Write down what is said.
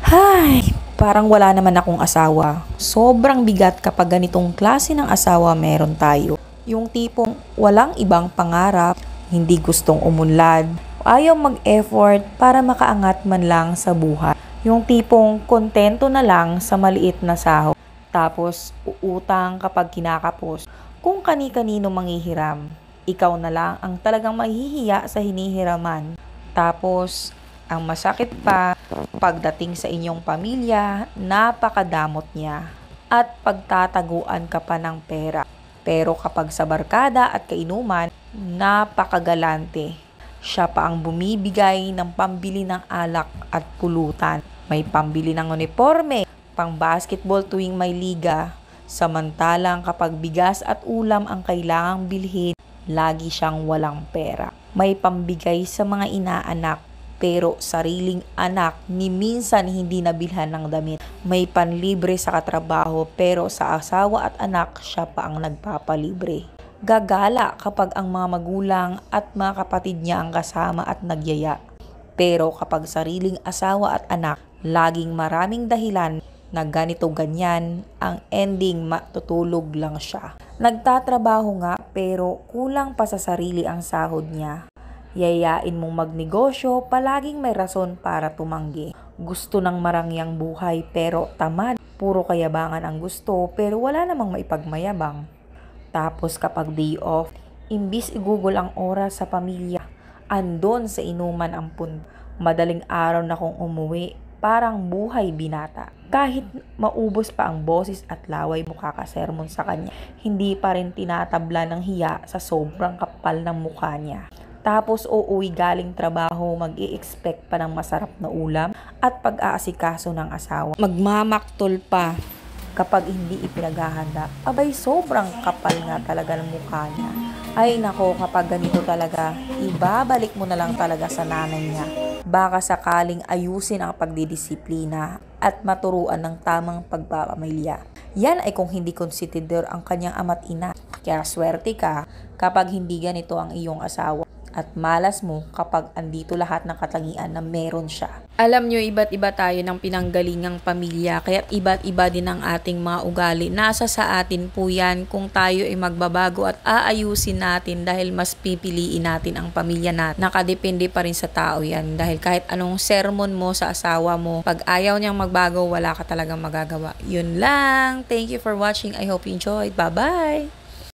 Ay, parang wala naman akong asawa. Sobrang bigat kapag ganitong klase ng asawa meron tayo. Yung tipong walang ibang pangarap, hindi gustong umunlad, ayaw mag-effort para makaangat man lang sa buhay. Yung tipong kontento na lang sa maliit na sahod. Tapos uutang kapag kinakapos. Kung kani-kanino manghihiram, ikaw na lang ang talagang mahihiya sa hinihiraman. Tapos, ang masakit pa, pagdating sa inyong pamilya, napakadamot niya at pagtataguan ka pa ng pera. Pero kapag sa barkada at kainuman, napakagalante. Siya pa ang bumibigay ng pambili ng alak at pulutan. May pambili ng uniforme, pang basketball tuwing may liga. Samantalang kapag bigas at ulam ang kailangang bilhin, lagi siyang walang pera. May pambigay sa mga inaanak, pero sariling anak ni minsan hindi nabilhan ng damit. May panlibre sa katrabaho, pero sa asawa at anak siya pa ang nagpapalibre. Gagala kapag ang mga magulang at mga kapatid niya ang kasama at nagyaya. Pero kapag sariling asawa at anak, laging maraming dahilan na ganito ganyan, ang ending matutulog lang siya. Nagtatrabaho nga pero kulang pa sa sarili ang sahod niya. Yayain mong magnegosyo, palaging may rason para tumanggi. Gusto ng marangyang buhay pero tamad. Puro kayabangan ang gusto pero wala namang maipagmayabang. Tapos kapag day off, imbis igugol ang oras sa pamilya, andon sa inuman ang punta. Madaling araw na kung umuwi, parang buhay binata. Kahit maubos pa ang boses at laway mo kakasermon sa kanya, hindi pa rin tinatabla ng hiya sa sobrang kapal ng mukha niya. Tapos uuwi galing trabaho, mag-i-expect pa ng masarap na ulam at pag-aasikaso ng asawa. Magmamaktol pa kapag hindi ipinaghahanda. Abay, sobrang kapal nga talaga ng mukha niya. Ay nako, kapag ganito talaga, ibabalik mo na lang talaga sa nanay niya. Baka sakaling ayusin ang pagdidisiplina at maturuan ng tamang pagpapamilya. Yan ay kung hindi konsidero ang kanyang ama't ina. Kaya swerte ka kapag hindi ganito ang iyong asawa. At malas mo kapag andito lahat ng katangian na meron siya. Alam nyo, iba't iba tayo ng pinanggalingang pamilya, kaya iba't iba din ang ating mga ugali. Nasa sa atin po yan kung tayo ay magbabago at aayusin natin dahil mas pipiliin natin ang pamilya natin. Nakadepende pa rin sa tao yan dahil kahit anong sermon mo sa asawa mo, pag ayaw niyang magbago, wala ka talagang magagawa. Yun lang. Thank you for watching. I hope you enjoyed. Bye-bye!